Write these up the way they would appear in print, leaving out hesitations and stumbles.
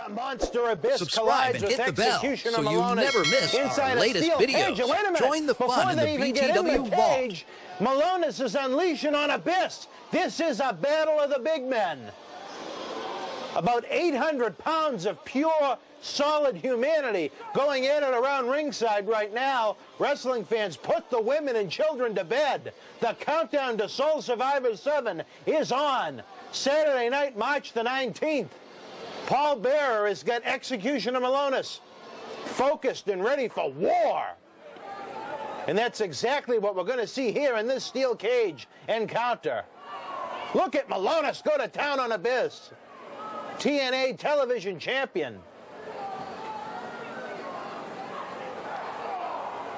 The monster abyss Subscribe collides and with hit the bell executioner so you Milonas never miss inside our a latest steel videos. cage. And wait a minute, Join the fun in the they even get in BTW the Vault. cage, Milonas is unleashing on Abyss. This is a battle of the big men. About 800 pounds of pure, solid humanity going in and around ringside right now. Wrestling fans, put the women and children to bed. The countdown to Soul Survivor 7 is on. Saturday night, March the 19th. Paul Bearer has got Executioner Milonas focused and ready for war. And that's exactly what we're going to see here in this steel cage encounter. Look at Milonas go to town on Abyss. TNA television champion.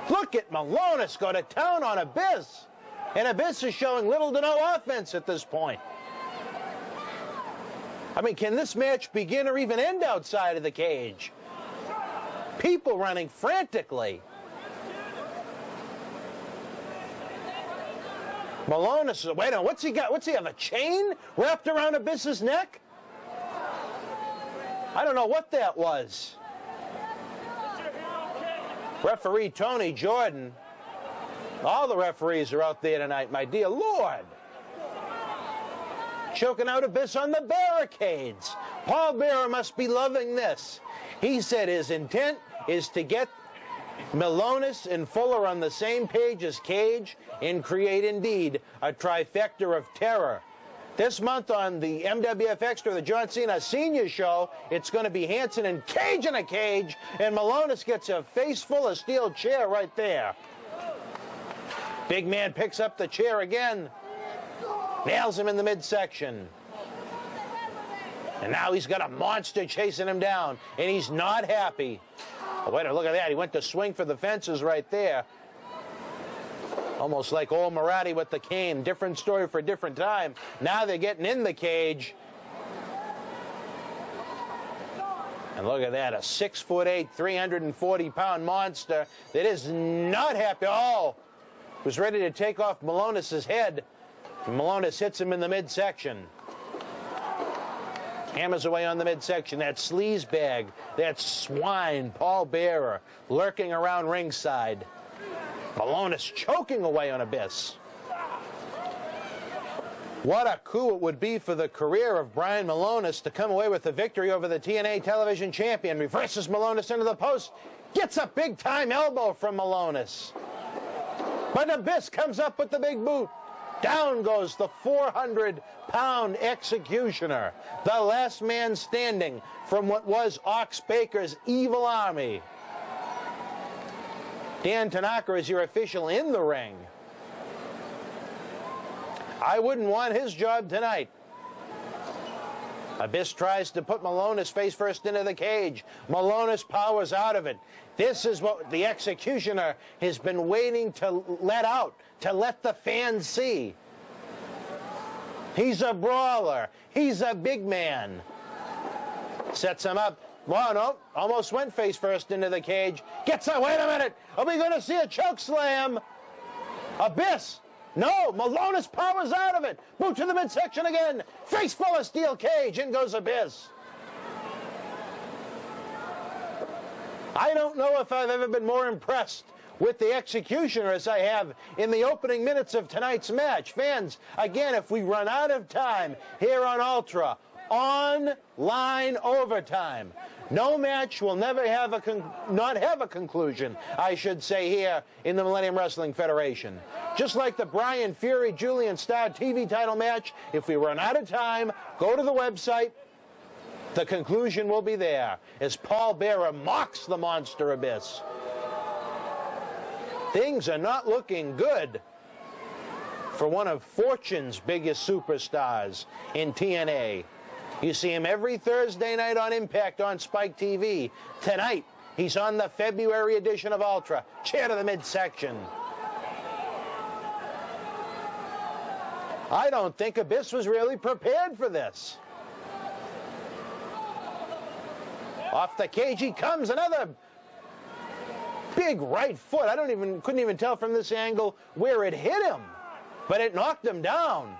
Look at Milonas go to town on Abyss. And Abyss is showing little to no offense at this point. I mean, can this match begin or even end outside of the cage? People running frantically. Milonas, wait a minute, what's he got? What's he have, a chain wrapped around Abyss's neck? I don't know what that was. Referee Tony Jordan. All the referees are out there tonight, my dear Lord. Choking out Abyss on the barricades. Paul Bearer must be loving this. He said his intent is to get Milonas and Fuller on the same page as Cage and create, indeed, a trifecta of terror. This month on the MWF Extra, the John Cena Senior Show, it's going to be Hanson and Cage in a cage, and Milonas gets a face full of steel chair right there. Big man picks up the chair again, nails him in the midsection. And now he's got a monster chasing him down, and he's not happy. Oh, wait a minute, look at that. He went to swing for the fences right there. Almost like old Marathi with the cane. Different story for a different time. Now they're getting in the cage. And look at that, a 6'8", 340-pound monster that is not happy. Oh, was ready to take off Milonas' head. Milonas hits him in the midsection. Hammers away on the midsection. That sleazebag, that swine, Paul Bearer, lurking around ringside. Milonas choking away on Abyss. What a coup it would be for the career of Brian Milonas to come away with the victory over the TNA television champion. Reverses Milonas into the post. Gets a big-time elbow from Milonas. But Abyss comes up with the big boot. Down goes the 400-pound executioner, the last man standing from what was Ox Baker's evil army. Dan Tanaka is your official in the ring. I wouldn't want his job tonight. Abyss tries to put Milonas face first into the cage. Milonas powers out of it. This is what the executioner has been waiting to let out, to let the fans see. He's a brawler. He's a big man. Sets him up. Well, no, almost went face first into the cage. Gets out. Wait a minute. Are we going to see a choke slam? Abyss. No, Milonas powers out of it. Boot to the midsection again. Face full of steel cage. In goes Abyss. I don't know if I've ever been more impressed with the executioner as I have in the opening minutes of tonight's match. Fans, again, if we run out of time here on Ultra, online overtime, no match will never have not have a conclusion, I should say, here in the Millennium Wrestling Federation. Just like the Brian Fury Julian Starr TV title match, if we run out of time, go to the website. The conclusion will be there as Paul Bearer mocks the monster Abyss. Things are not looking good for one of Fortune's biggest superstars in TNA. You see him every Thursday night on Impact on Spike TV. Tonight, he's on the February edition of Ultra. Chair to the midsection. I don't think Abyss was really prepared for this. Off the cage he comes, another big right foot. I couldn't even tell from this angle where it hit him, but it knocked him down.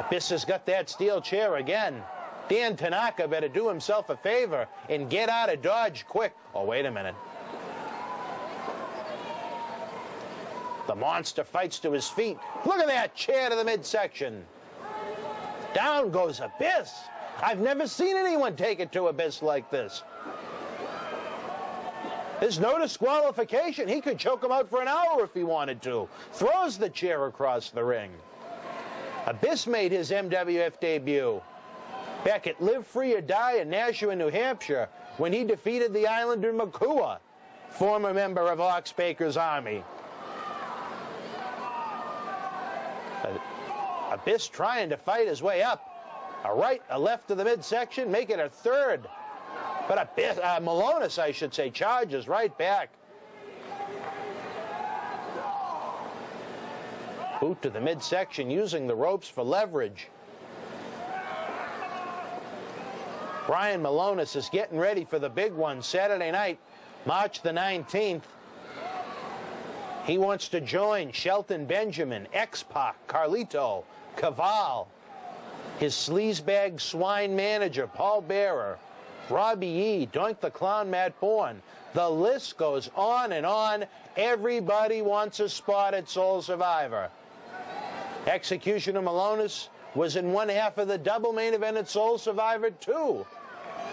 Abyss has got that steel chair again. Dan Tanaka better do himself a favor and get out of Dodge quick. Oh, wait a minute. The monster fights to his feet. Look at that chair to the midsection. Down goes Abyss. I've never seen anyone take it to Abyss like this. There's no disqualification. He could choke him out for an hour if he wanted to. Throws the chair across the ring. Abyss made his MWF debut back at Live Free or Die in Nashua, New Hampshire, when he defeated the Islander Makua, former member of Ox Baker's Army. Abyss trying to fight his way up. A right, a left to the midsection, make it a third. But Abyss, Milonas, I should say, charges right back. Boot to the midsection, using the ropes for leverage. Brian Milonas is getting ready for the big one Saturday night, March the 19th. He wants to join Shelton Benjamin, X-Pac, Carlito, Caval, his sleazebag swine manager, Paul Bearer, Robbie E., Doink the Clown, Matt Bourne. The list goes on and on. Everybody wants a spot at Soul Survivor. Executioner Milonas was in one half of the double main event at Soul Survivor 2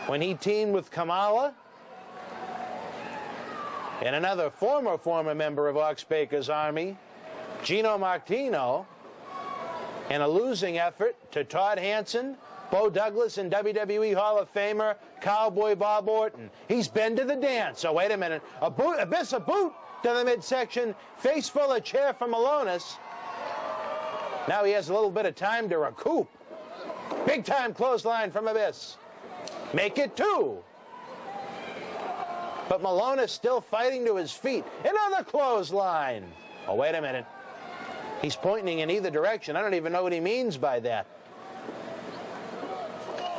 when he teamed with Kamala and another former member of Ox Baker's Army, Gino Martino, in a losing effort to Todd Hansen, Bo Douglas, and WWE Hall of Famer Cowboy Bob Orton. He's been to the dance. Oh, wait a minute. Abyss, a boot to the midsection. Face full of chair from Milonas. Now he has a little bit of time to recoup. Big time clothesline from Abyss. Make it 2. But Milonas still fighting to his feet. Another clothesline. Oh, wait a minute. He's pointing in either direction. I don't even know what he means by that.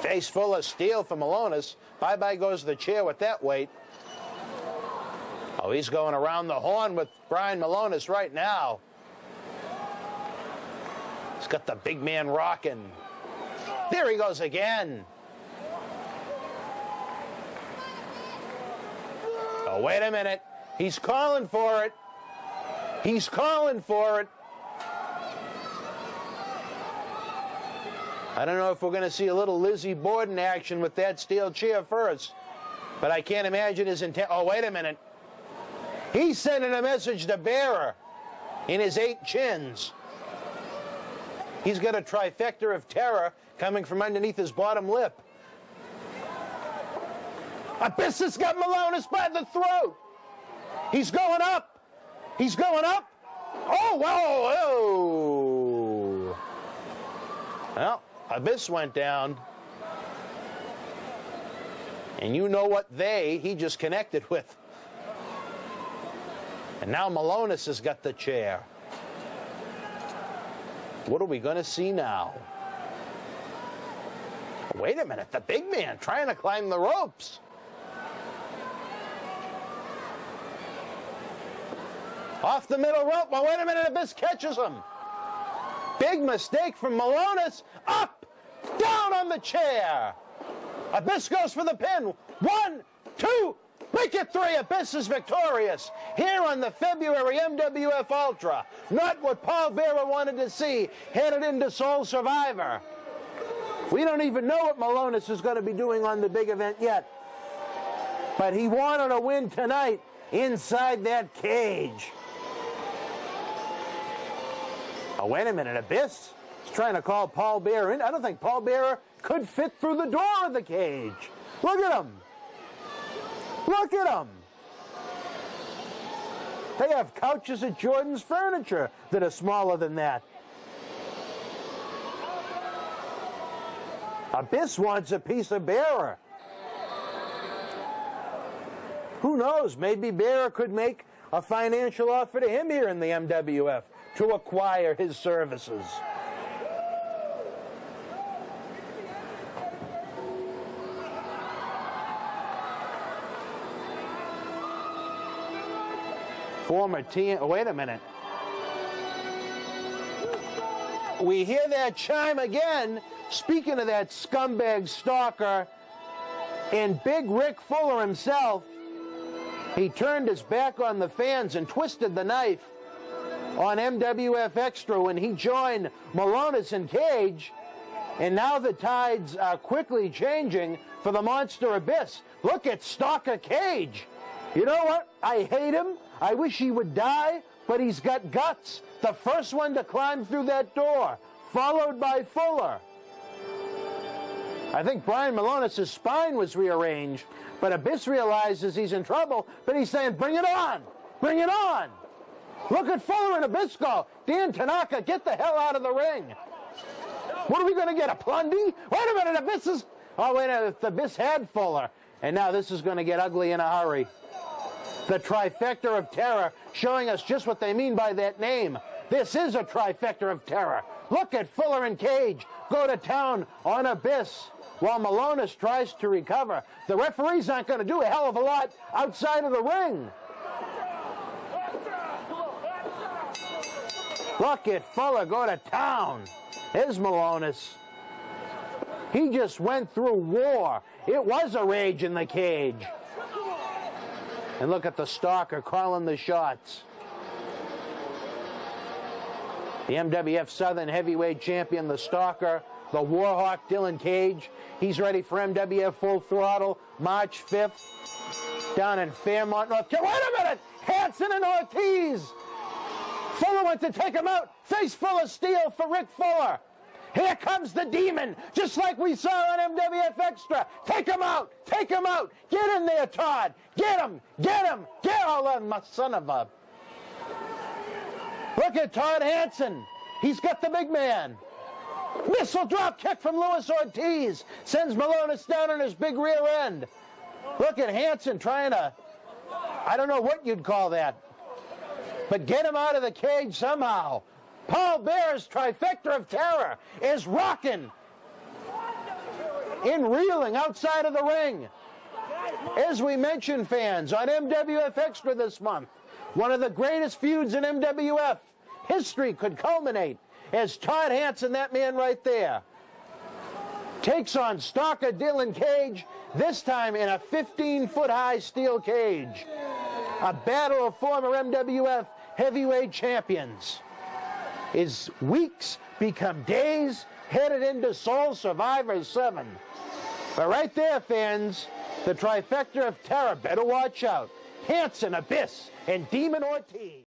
Face full of steel for Milonas. Bye-bye goes the chair with that weight. Oh, he's going around the horn with Brian Milonas right now. He's got the big man rocking. There he goes again. Oh, wait a minute. He's calling for it. He's calling for it. I don't know if we're going to see a little Lizzie Borden action with that steel chair first, but I can't imagine his intent. Oh, wait a minute. He's sending a message to Bearer in his 8 chins. He's got a trifecta of terror coming from underneath his bottom lip. Abyss has got Milonas by the throat. He's going up. He's going up. Oh, whoa, whoa. Well, Abyss went down. And you know what he just connected with. And now Milonas has got the chair. What are we going to see now? Wait a minute, the big man trying to climb the ropes. Off the middle rope. Oh, wait a minute, Abyss catches him. Big mistake from Milonas. Up, down on the chair. Abyss goes for the pin. 1, 2, make it 3. Abyss is victorious here on the February MWF Ultra. Not what Paul Bearer wanted to see headed into Soul Survivor. We don't even know what Milonas is going to be doing on the big event yet. But he wanted a win tonight inside that cage. Oh, wait a minute. Abyss is trying to call Paul Bearer in. I don't think Paul Bearer could fit through the door of the cage. Look at him. Look at him. They have couches at Jordan's Furniture that are smaller than that. Abyss wants a piece of Bearer. Who knows? Maybe Bearer could make a financial offer to him here in the MWF to acquire his services. Former TN... Wait a minute. We hear that chime again. speaking of that scumbag stalker, and Big Rick Fuller himself, he turned his back on the fans and twisted the knife on MWF Extra when he joined Milonas and Cage, and now the tides are quickly changing for the Monster Abyss. Look at Stalker Cage. You know what? I hate him. I wish he would die, but he's got guts. The first one to climb through that door, followed by Fuller. I think Brian Milonas' spine was rearranged, but Abyss realizes he's in trouble, but he's saying, bring it on! Bring it on! Look at Fuller and Abyss go. Dan Tanaka, get the hell out of the ring. What are we going to get, a plundy? Wait a minute, Abyss is... Oh, wait a minute, the Abyss had Fuller. And now this is going to get ugly in a hurry. The trifecta of terror, showing us just what they mean by that name. This is a trifecta of terror. Look at Fuller and Cage go to town on Abyss while Milonas tries to recover. The referees aren't going to do a hell of a lot outside of the ring. Look at Fuller go to town. There's Milonas. He just went through war. It was a rage in the cage. And look at the Stalker calling the shots. The MWF Southern Heavyweight Champion, the Stalker, the Warhawk Dylan Cage. He's ready for MWF Full Throttle, March 5th, down in Fairmont, North Carolina. Wait a minute! Hanson and Ortiz! Fuller went to take him out. Face full of steel for Rick Fuller. Here comes the demon, just like we saw on MWF Extra. Take him out! Take him out! Get in there, Todd! Get him! Get him! Get all of my son of a... Look at Todd Hanson. He's got the big man. Missile drop kick from Luis Ortiz. Sends Milonas down on his big rear end. Look at Hanson trying to... I don't know what you'd call that. But get him out of the cage somehow. Paul Bear's trifecta of terror is rocking in reeling outside of the ring. As we mentioned, fans, on MWF Extra this month, one of the greatest feuds in MWF history could culminate as Todd Hanson, that man right there, takes on Stalker Dylan Cage, this time in a 15-foot-high steel cage. A battle of former MWF heavyweight champions. Is weeks become days, headed into Soul Survivor 7. But right there, fans, the trifecta of terror, better watch out. Hanson, Abyss, and Demon Ortiz.